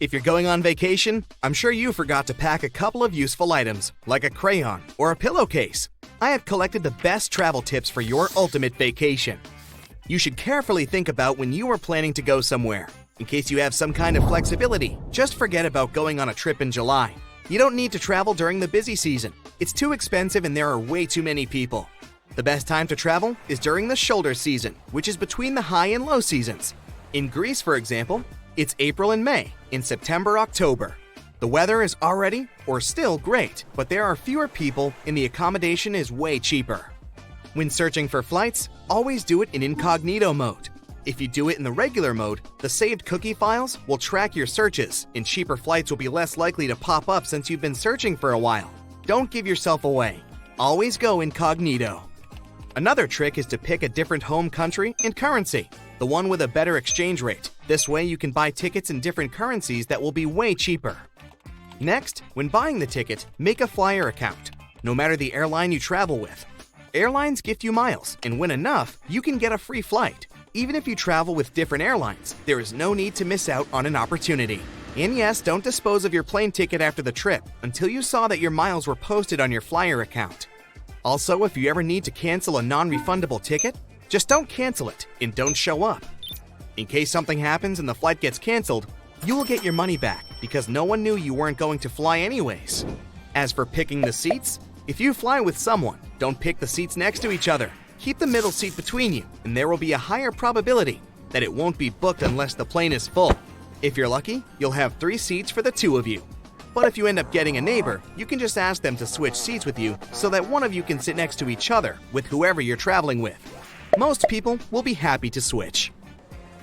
If you're going on vacation, I'm sure you forgot to pack a couple of useful items, like a crayon or a pillowcase. I have collected the best travel tips for your ultimate vacation. You should carefully think about when you are planning to go somewhere. In case you have some kind of flexibility, just forget about going on a trip in July. You don't need to travel during the busy season. It's too expensive and there are way too many people. The best time to travel is during the shoulder season, which is between the high and low seasons. In Greece, for example, it's April and May. In September, October. The weather is already or still great, but there are fewer people and the accommodation is way cheaper. When searching for flights, always do it in incognito mode. If you do it in the regular mode, the saved cookie files will track your searches, and cheaper flights will be less likely to pop up since you've been searching for a while. Don't give yourself away. Always go incognito. Another trick is to pick a different home country and currency, the one with a better exchange rate. This way you can buy tickets in different currencies that will be way cheaper. Next, when buying the ticket, make a flyer account, no matter the airline you travel with. Airlines gift you miles, and when enough, you can get a free flight. Even if you travel with different airlines, there is no need to miss out on an opportunity. And yes, don't dispose of your plane ticket after the trip until you saw that your miles were posted on your flyer account. Also, if you ever need to cancel a non-refundable ticket, just don't cancel it and don't show up. In case something happens and the flight gets canceled, you will get your money back because no one knew you weren't going to fly anyways. As for picking the seats, if you fly with someone, don't pick the seats next to each other. Keep the middle seat between you, and there will be a higher probability that it won't be booked unless the plane is full. If you're lucky, you'll have 3 seats for the 2 of you. But if you end up getting a neighbor, you can just ask them to switch seats with you so that one of you can sit next to each other with whoever you're traveling with. Most people will be happy to switch.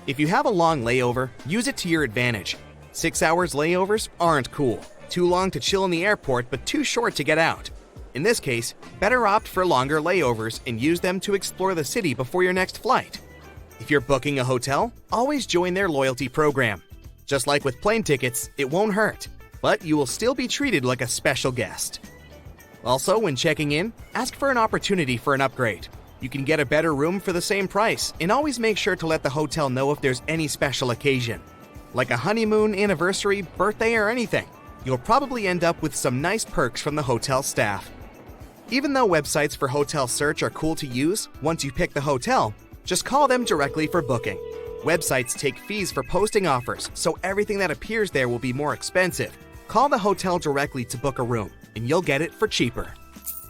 If you have a long layover, use it to your advantage. 6 hours layovers aren't cool. Too long to chill in the airport, but too short to get out. In this case, better opt for longer layovers and use them to explore the city before your next flight. If you're booking a hotel, always join their loyalty program. Just like with plane tickets, it won't hurt, but you will still be treated like a special guest. Also, when checking in, ask for an opportunity for an upgrade. You can get a better room for the same price, and always make sure to let the hotel know if there's any special occasion. Like a honeymoon, anniversary, birthday, or anything, you'll probably end up with some nice perks from the hotel staff. Even though websites for hotel search are cool to use, once you pick the hotel, just call them directly for booking. Websites take fees for posting offers, so everything that appears there will be more expensive. Call the hotel directly to book a room, and you'll get it for cheaper.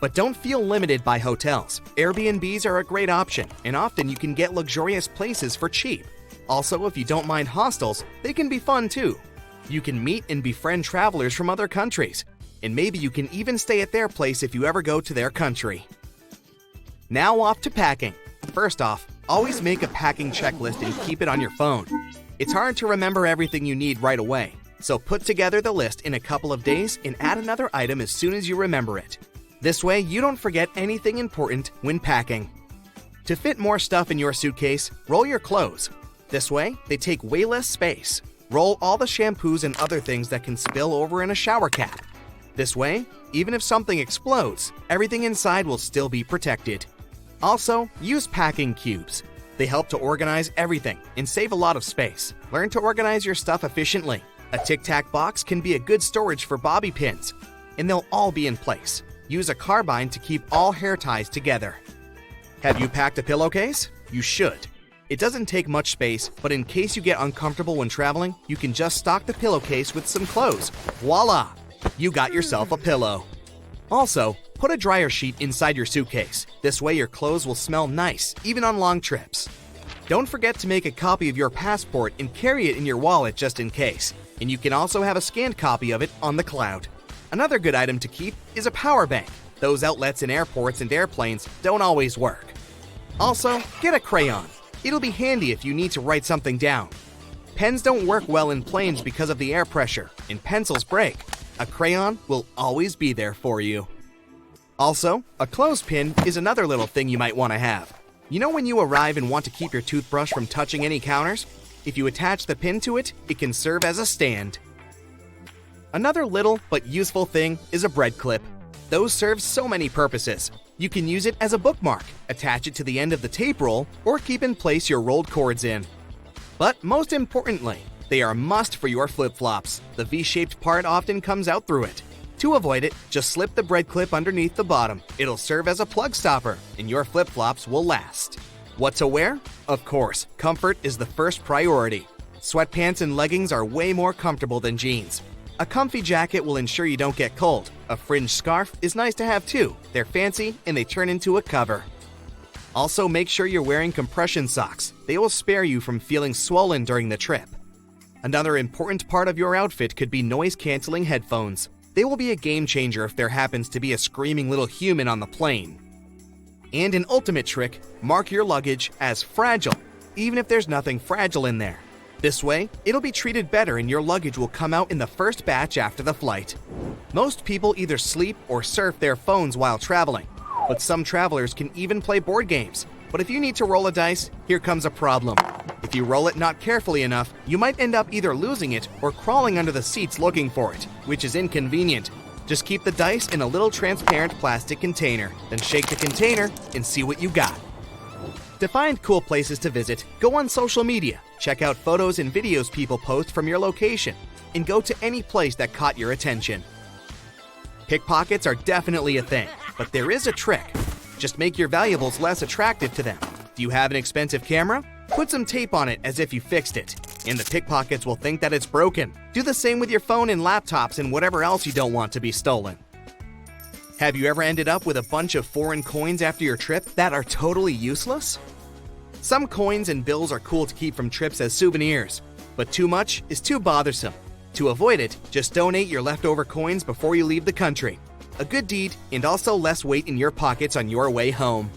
But don't feel limited by hotels. Airbnbs are a great option, and often you can get luxurious places for cheap. Also, if you don't mind hostels, they can be fun too. You can meet and befriend travelers from other countries, and maybe you can even stay at their place if you ever go to their country. Now off to packing. First off, always make a packing checklist and keep it on your phone. It's hard to remember everything you need right away, so put together the list in a couple of days and add another item as soon as you remember it. This way, you don't forget anything important when packing. To fit more stuff in your suitcase, roll your clothes. This way, they take way less space. Roll all the shampoos and other things that can spill over in a shower cap. This way, even if something explodes, everything inside will still be protected. Also, use packing cubes. They help to organize everything and save a lot of space. Learn to organize your stuff efficiently. A tic-tac box can be a good storage for bobby pins, and they'll all be in place. Use a carbine to keep all hair ties together. Have you packed a pillowcase? You should. It doesn't take much space, but in case you get uncomfortable when traveling, you can just stock the pillowcase with some clothes. Voila! You got yourself a pillow. Also, put a dryer sheet inside your suitcase. This way your clothes will smell nice, even on long trips. Don't forget to make a copy of your passport and carry it in your wallet just in case. And you can also have a scanned copy of it on the cloud. Another good item to keep is a power bank. Those outlets in airports and airplanes don't always work. Also, get a crayon. It'll be handy if you need to write something down. Pens don't work well in planes because of the air pressure, and pencils break. A crayon will always be there for you. Also, a clothespin is another little thing you might want to have. You know when you arrive and want to keep your toothbrush from touching any counters? If you attach the pin to it, it can serve as a stand. Another little but useful thing is a bread clip. Those serve so many purposes. You can use it as a bookmark, attach it to the end of the tape roll, or keep in place your rolled cords in. But most importantly, They are a must for your flip-flops. The V-shaped part often comes out through it. To avoid it, just slip the bread clip underneath the bottom. It'll serve as a plug stopper, and your flip-flops will last. What to wear? Of course, comfort is the first priority. Sweatpants and leggings are way more comfortable than jeans. A comfy jacket will ensure you don't get cold. A fringed scarf is nice to have too. They're fancy and they turn into a cover. Also, make sure you're wearing compression socks. They will spare you from feeling swollen during the trip. Another important part of your outfit could be noise-canceling headphones. They will be a game changer if there happens to be a screaming little human on the plane. And an ultimate trick, mark your luggage as fragile, even if there's nothing fragile in there. This way, it'll be treated better and your luggage will come out in the first batch after the flight. Most people either sleep or surf their phones while traveling, but some travelers can even play board games. But if you need to roll a dice, here comes a problem. If you roll it not carefully enough, you might end up either losing it or crawling under the seats looking for it, which is inconvenient. Just keep the dice in a little transparent plastic container, then shake the container and see what you got. To find cool places to visit, go on social media, check out photos and videos people post from your location, and go to any place that caught your attention. Pickpockets are definitely a thing, but there is a trick. Just make your valuables less attractive to them. Do you have an expensive camera? Put some tape on it as if you fixed it, and the pickpockets will think that it's broken. Do the same with your phone and laptops and whatever else you don't want to be stolen. Have you ever ended up with a bunch of foreign coins after your trip that are totally useless? Some coins and bills are cool to keep from trips as souvenirs, but too much is too bothersome. To avoid it, just donate your leftover coins before you leave the country. A good deed and also less weight in your pockets on your way home.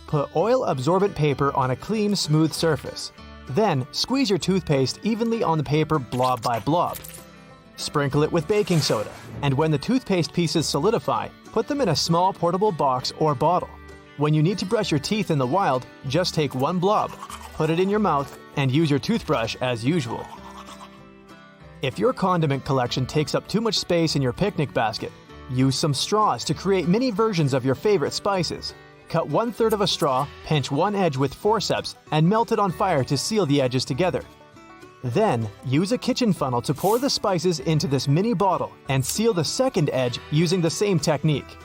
Put oil-absorbent paper on a clean, smooth surface. Then, squeeze your toothpaste evenly on the paper blob by blob. Sprinkle it with baking soda, and when the toothpaste pieces solidify, put them in a small portable box or bottle. When you need to brush your teeth in the wild, just take one blob, put it in your mouth, and use your toothbrush as usual. If your condiment collection takes up too much space in your picnic basket, use some straws to create mini versions of your favorite spices. Cut 1/3 of a straw, pinch one edge with forceps, and melt it on fire to seal the edges together. Then, use a kitchen funnel to pour the spices into this mini bottle and seal the second edge using the same technique.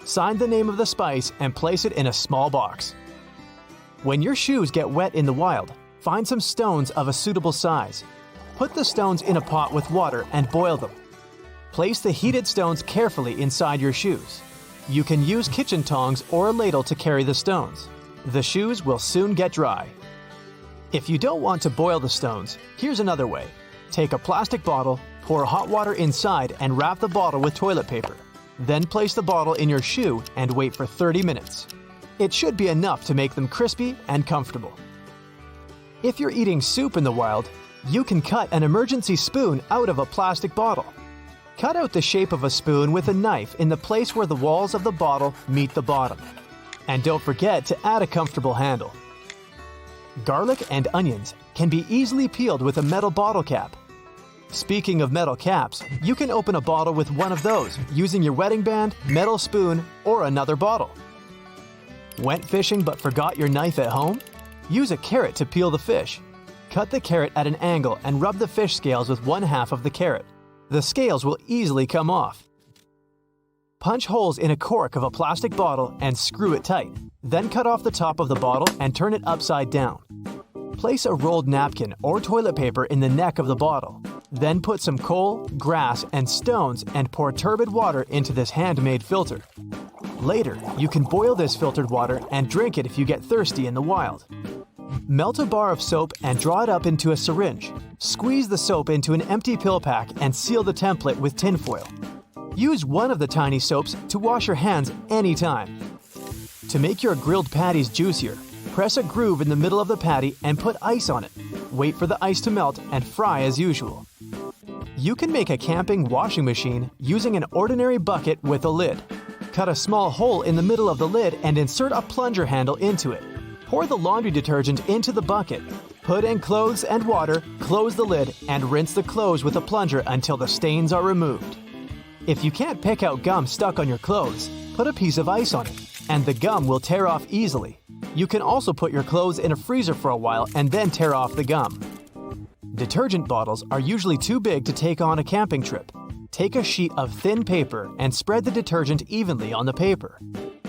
Sign the name of the spice and place it in a small box. When your shoes get wet in the wild, find some stones of a suitable size. Put the stones in a pot with water and boil them. Place the heated stones carefully inside your shoes. You can use kitchen tongs or a ladle to carry the stones. The shoes will soon get dry. If you don't want to boil the stones, here's another way. Take a plastic bottle, pour hot water inside and wrap the bottle with toilet paper. Then place the bottle in your shoe and wait for 30 minutes. It should be enough to make them crispy and comfortable. If you're eating soup in the wild, you can cut an emergency spoon out of a plastic bottle. Cut out the shape of a spoon with a knife in the place where the walls of the bottle meet the bottom. And don't forget to add a comfortable handle. Garlic and onions can be easily peeled with a metal bottle cap. Speaking of metal caps, you can open a bottle with one of those using your wedding band, metal spoon, or another bottle. Went fishing but forgot your knife at home? Use a carrot to peel the fish. Cut the carrot at an angle and rub the fish scales with 1/2 of the carrot. The scales will easily come off. Punch holes in a cork of a plastic bottle and screw it tight. Then cut off the top of the bottle and turn it upside down. Place a rolled napkin or toilet paper in the neck of the bottle. Then put some coal, grass, and stones and pour turbid water into this handmade filter. Later, you can boil this filtered water and drink it if you get thirsty in the wild. Melt a bar of soap and draw it up into a syringe. Squeeze the soap into an empty pill pack and seal the template with tinfoil. Use one of the tiny soaps to wash your hands anytime. To make your grilled patties juicier, press a groove in the middle of the patty and put ice on it. Wait for the ice to melt and fry as usual. You can make a camping washing machine using an ordinary bucket with a lid. Cut a small hole in the middle of the lid and insert a plunger handle into it. Pour the laundry detergent into the bucket. Put in clothes and water, close the lid, and rinse the clothes with a plunger until the stains are removed. If you can't pick out gum stuck on your clothes, put a piece of ice on it, and the gum will tear off easily. You can also put your clothes in a freezer for a while and then tear off the gum. Detergent bottles are usually too big to take on a camping trip. Take a sheet of thin paper and spread the detergent evenly on the paper.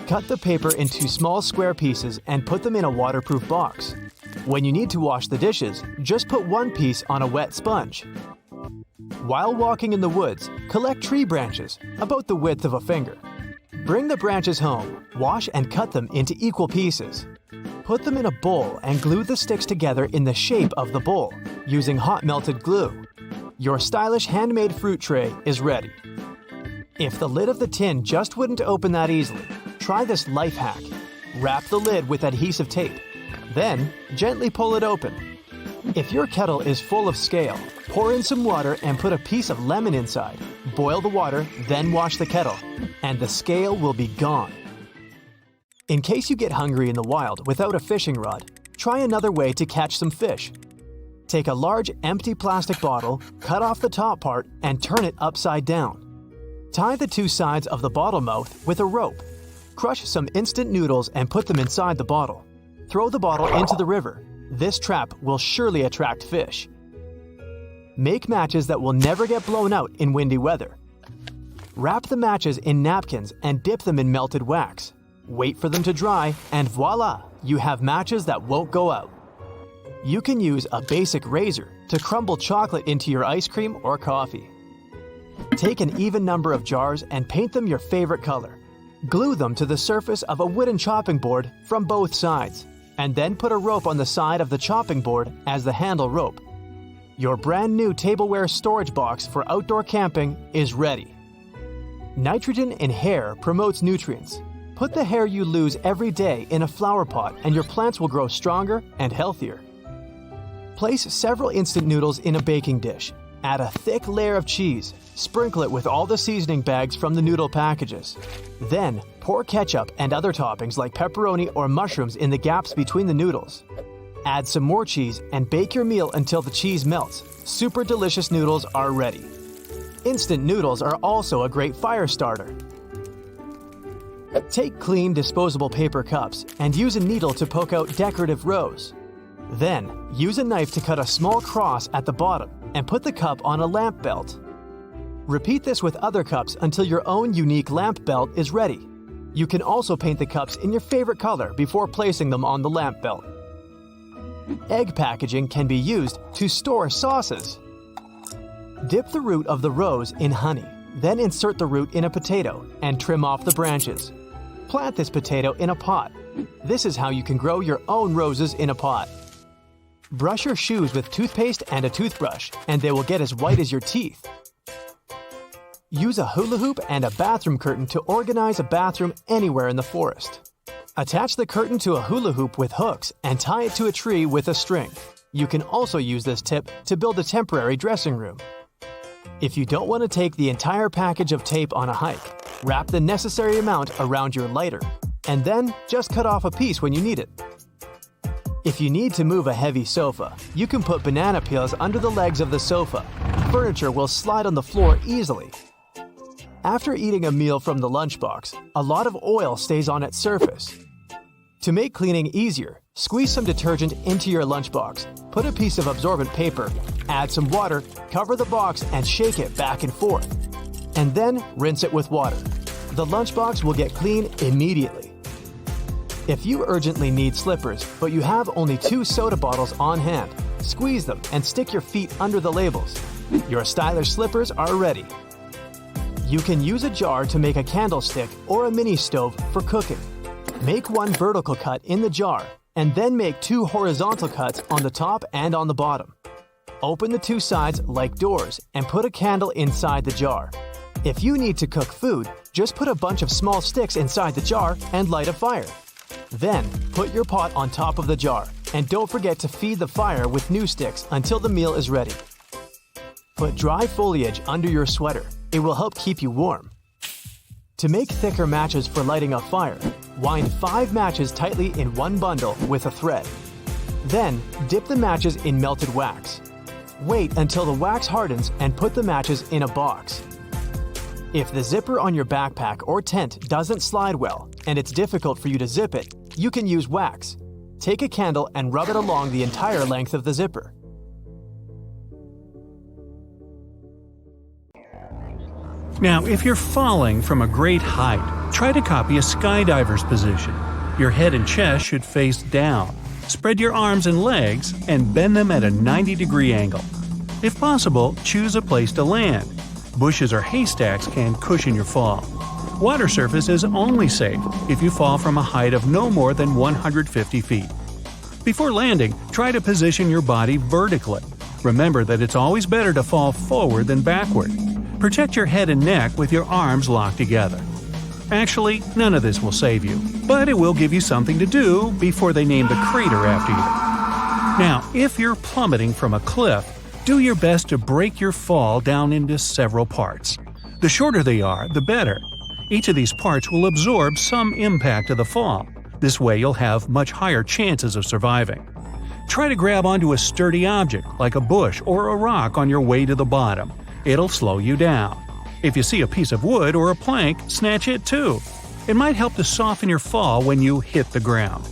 Cut the paper into small square pieces and put them in a waterproof box. When you need to wash the dishes, just put one piece on a wet sponge. While walking in the woods, collect tree branches, about the width of a finger. Bring the branches home, wash and cut them into equal pieces. Put them in a bowl and glue the sticks together in the shape of the bowl, using hot melted glue. Your stylish handmade fruit tray is ready. If the lid of the tin just wouldn't open that easily, try this life hack. Wrap the lid with adhesive tape. Then, gently pull it open. If your kettle is full of scale, pour in some water and put a piece of lemon inside. Boil the water, then wash the kettle, and the scale will be gone. In case you get hungry in the wild without a fishing rod, try another way to catch some fish. Take a large empty plastic bottle, cut off the top part, and turn it upside down. Tie the two sides of the bottle mouth with a rope. Crush some instant noodles and put them inside the bottle. Throw the bottle into the river. This trap will surely attract fish. Make matches that will never get blown out in windy weather. Wrap the matches in napkins and dip them in melted wax. Wait for them to dry, and voila, you have matches that won't go out. You can use a basic razor to crumble chocolate into your ice cream or coffee. Take an even number of jars and paint them your favorite color. Glue them to the surface of a wooden chopping board from both sides, and then put a rope on the side of the chopping board as the handle rope. Your brand new tableware storage box for outdoor camping is ready. Nitrogen in hair promotes nutrients. Put the hair you lose every day in a flower pot and your plants will grow stronger and healthier. Place several instant noodles in a baking dish. Add a thick layer of cheese. Sprinkle it with all the seasoning bags from the noodle packages. Then, pour ketchup and other toppings like pepperoni or mushrooms in the gaps between the noodles. Add some more cheese and bake your meal until the cheese melts. Super delicious noodles are ready. Instant noodles are also a great fire starter. Take clean disposable paper cups and use a needle to poke out decorative rows. Then, use a knife to cut a small cross at the bottom and put the cup on a lamp belt. Repeat this with other cups until your own unique lamp belt is ready. You can also paint the cups in your favorite color before placing them on the lamp belt. Egg packaging can be used to store sauces. Dip the root of the rose in honey, then insert the root in a potato and trim off the branches. Plant this potato in a pot. This is how you can grow your own roses in a pot. Brush your shoes with toothpaste and a toothbrush, and they will get as white as your teeth. Use a hula hoop and a bathroom curtain to organize a bathroom anywhere in the forest. Attach the curtain to a hula hoop with hooks and tie it to a tree with a string. You can also use this tip to build a temporary dressing room. If you don't want to take the entire package of tape on a hike, wrap the necessary amount around your lighter, and then just cut off a piece when you need it. If you need to move a heavy sofa, you can put banana peels under the legs of the sofa. Furniture will slide on the floor easily. After eating a meal from the lunchbox, a lot of oil stays on its surface. To make cleaning easier, squeeze some detergent into your lunchbox, put a piece of absorbent paper, add some water, cover the box and shake it back and forth. And then rinse it with water. The lunchbox will get clean immediately. If you urgently need slippers, but you have only 2 soda bottles on hand, squeeze them and stick your feet under the labels. Your stylish slippers are ready. You can use a jar to make a candlestick or a mini stove for cooking. Make one vertical cut in the jar, and then make 2 horizontal cuts on the top and on the bottom. Open the 2 sides like doors and put a candle inside the jar. If you need to cook food, just put a bunch of small sticks inside the jar and light a fire. Then, put your pot on top of the jar, and don't forget to feed the fire with new sticks until the meal is ready. Put dry foliage under your sweater. It will help keep you warm. To make thicker matches for lighting a fire, wind 5 matches tightly in one bundle with a thread. Then, dip the matches in melted wax. Wait until the wax hardens and put the matches in a box. If the zipper on your backpack or tent doesn't slide well and it's difficult for you to zip it, you can use wax. Take a candle and rub it along the entire length of the zipper. Now, if you're falling from a great height, try to copy a skydiver's position. Your head and chest should face down. Spread your arms and legs and bend them at a 90-degree angle. If possible, choose a place to land. Bushes or haystacks can cushion your fall. Water surface is only safe if you fall from a height of no more than 150 feet. Before landing, try to position your body vertically. Remember that it's always better to fall forward than backward. Protect your head and neck with your arms locked together. Actually, none of this will save you, but it will give you something to do before they name the crater after you. Now, if you're plummeting from a cliff, do your best to break your fall down into several parts. The shorter they are, the better. Each of these parts will absorb some impact of the fall. This way you'll have much higher chances of surviving. Try to grab onto a sturdy object, like a bush or a rock on your way to the bottom. It'll slow you down. If you see a piece of wood or a plank, snatch it too. It might help to soften your fall when you hit the ground.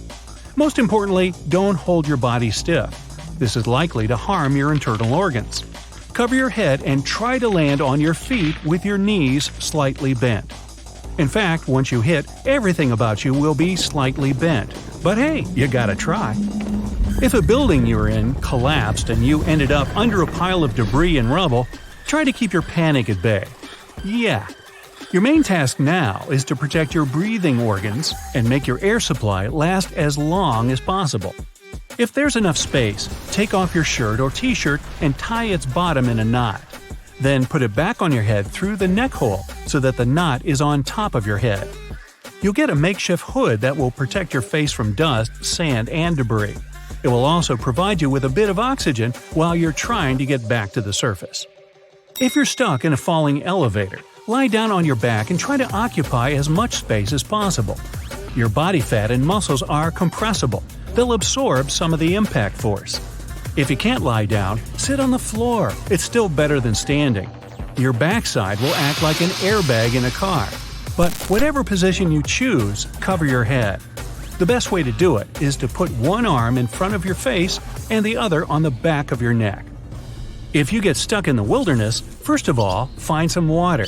Most importantly, don't hold your body stiff. This is likely to harm your internal organs. Cover your head and try to land on your feet with your knees slightly bent. In fact, once you hit, everything about you will be slightly bent. But hey, you gotta try. If a building you're in collapsed and you ended up under a pile of debris and rubble, try to keep your panic at bay. Yeah. Your main task now is to protect your breathing organs and make your air supply last as long as possible. If there's enough space, take off your shirt or t-shirt and tie its bottom in a knot. Then put it back on your head through the neck hole so that the knot is on top of your head. You'll get a makeshift hood that will protect your face from dust, sand, and debris. It will also provide you with a bit of oxygen while you're trying to get back to the surface. If you're stuck in a falling elevator, lie down on your back and try to occupy as much space as possible. Your body fat and muscles are compressible. They'll absorb some of the impact force. If you can't lie down, sit on the floor. It's still better than standing. Your backside will act like an airbag in a car. But whatever position you choose, cover your head. The best way to do it is to put one arm in front of your face and the other on the back of your neck. If you get stuck in the wilderness, first of all, find some water.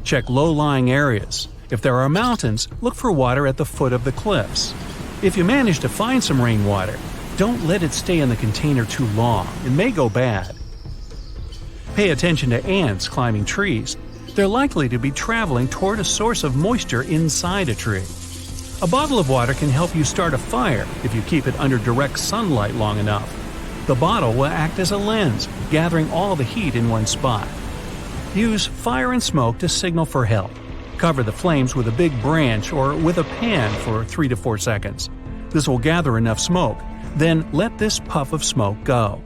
Check low-lying areas. If there are mountains, look for water at the foot of the cliffs. If you manage to find some rainwater, don't let it stay in the container too long. It may go bad. Pay attention to ants climbing trees. They're likely to be traveling toward a source of moisture inside a tree. A bottle of water can help you start a fire if you keep it under direct sunlight long enough. The bottle will act as a lens, gathering all the heat in one spot. Use fire and smoke to signal for help. Cover the flames with a big branch or with a pan for 3 to 4 seconds. This will gather enough smoke. Then let this puff of smoke go.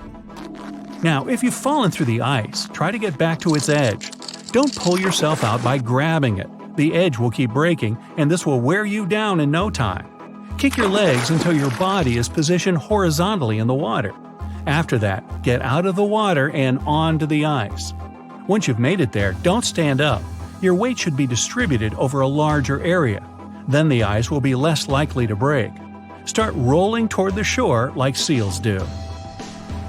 Now, if you've fallen through the ice, try to get back to its edge. Don't pull yourself out by grabbing it. The edge will keep breaking, and this will wear you down in no time. Kick your legs until your body is positioned horizontally in the water. After that, get out of the water and onto the ice. Once you've made it there, don't stand up. Your weight should be distributed over a larger area. Then the ice will be less likely to break. Start rolling toward the shore like seals do.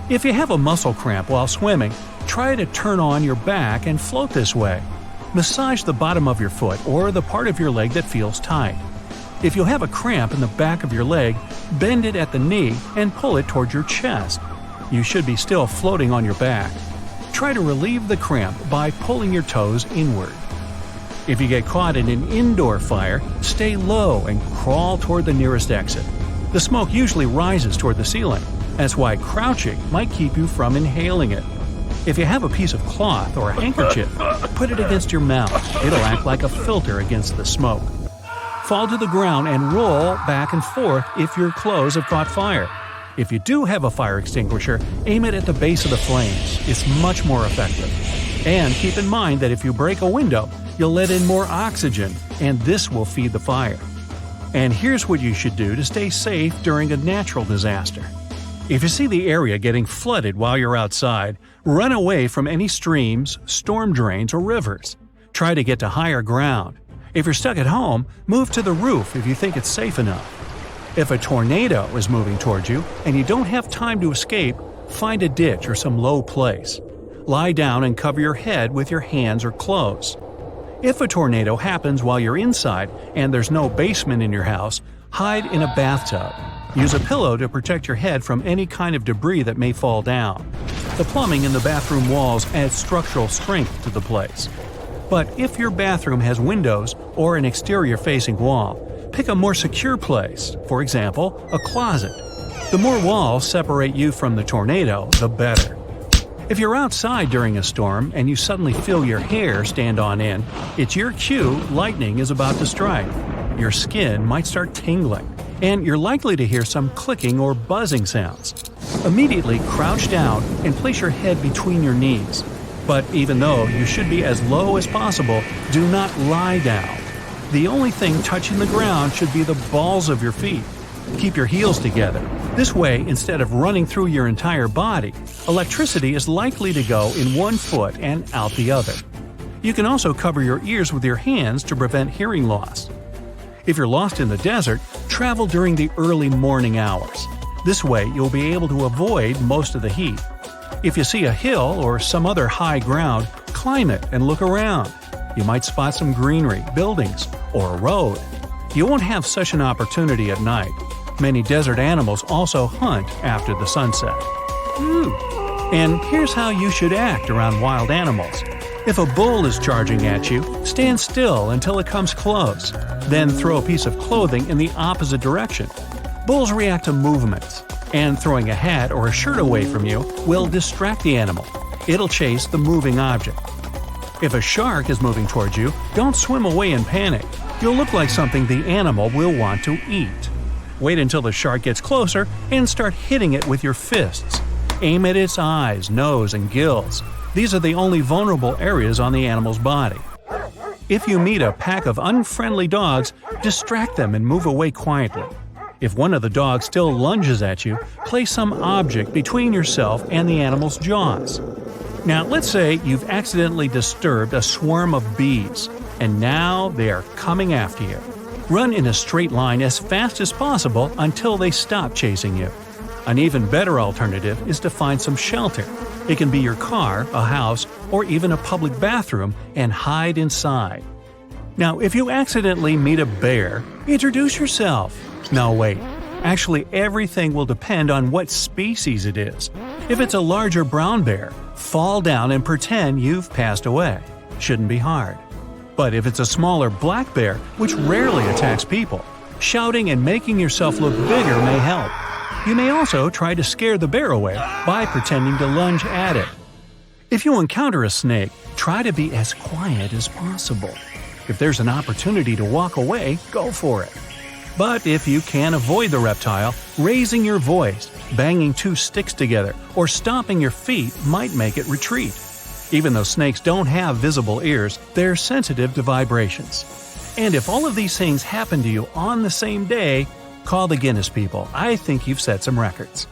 If you have a muscle cramp while swimming, try to turn on your back and float this way. Massage the bottom of your foot or the part of your leg that feels tight. If you have a cramp in the back of your leg, bend it at the knee and pull it toward your chest. You should be still floating on your back. Try to relieve the cramp by pulling your toes inward. If you get caught in an indoor fire, stay low and crawl toward the nearest exit. The smoke usually rises toward the ceiling. That's why crouching might keep you from inhaling it. If you have a piece of cloth or a handkerchief, put it against your mouth. It'll act like a filter against the smoke. Fall to the ground and roll back and forth if your clothes have caught fire. If you do have a fire extinguisher, aim it at the base of the flames. It's much more effective. And keep in mind that if you break a window, you'll let in more oxygen, and this will feed the fire. And here's what you should do to stay safe during a natural disaster. If you see the area getting flooded while you're outside, run away from any streams, storm drains, or rivers. Try to get to higher ground. If you're stuck at home, move to the roof if you think it's safe enough. If a tornado is moving towards you and you don't have time to escape, find a ditch or some low place. Lie down and cover your head with your hands or clothes. If a tornado happens while you're inside and there's no basement in your house, hide in a bathtub. Use a pillow to protect your head from any kind of debris that may fall down. The plumbing in the bathroom walls adds structural strength to the place. But if your bathroom has windows or an exterior-facing wall, pick a more secure place, for example, a closet. The more walls separate you from the tornado, the better. If you're outside during a storm and you suddenly feel your hair stand on end, it's your cue lightning is about to strike. Your skin might start tingling, and you're likely to hear some clicking or buzzing sounds. Immediately crouch down and place your head between your knees. But even though you should be as low as possible, do not lie down. The only thing touching the ground should be the balls of your feet. Keep your heels together. This way, instead of running through your entire body, electricity is likely to go in one foot and out the other. You can also cover your ears with your hands to prevent hearing loss. If you're lost in the desert, travel during the early morning hours. This way, you'll be able to avoid most of the heat. If you see a hill or some other high ground, climb it and look around. You might spot some greenery, buildings, or a road. You won't have such an opportunity at night. Many desert animals also hunt after the sunset. And here's how you should act around wild animals. If a bull is charging at you, stand still until it comes close. Then throw a piece of clothing in the opposite direction. Bulls react to movements, and throwing a hat or a shirt away from you will distract the animal. It'll chase the moving object. If a shark is moving towards you, don't swim away in panic. You'll look like something the animal will want to eat. Wait until the shark gets closer and start hitting it with your fists. Aim at its eyes, nose, and gills. These are the only vulnerable areas on the animal's body. If you meet a pack of unfriendly dogs, distract them and move away quietly. If one of the dogs still lunges at you, place some object between yourself and the animal's jaws. Now, let's say you've accidentally disturbed a swarm of bees, and now they are coming after you. Run in a straight line as fast as possible until they stop chasing you. An even better alternative is to find some shelter. It can be your car, a house, or even a public bathroom, and hide inside. Now, if you accidentally meet a bear, introduce yourself. No, wait. Actually, everything will depend on what species it is. If it's a larger brown bear, fall down and pretend you've passed away. Shouldn't be hard. But if it's a smaller black bear, which rarely attacks people, shouting and making yourself look bigger may help. You may also try to scare the bear away by pretending to lunge at it. If you encounter a snake, try to be as quiet as possible. If there's an opportunity to walk away, go for it. But if you can't avoid the reptile, raising your voice, banging two sticks together, or stomping your feet might make it retreat. Even though snakes don't have visible ears, they're sensitive to vibrations. And if all of these things happen to you on the same day, call the Guinness people. I think you've set some records.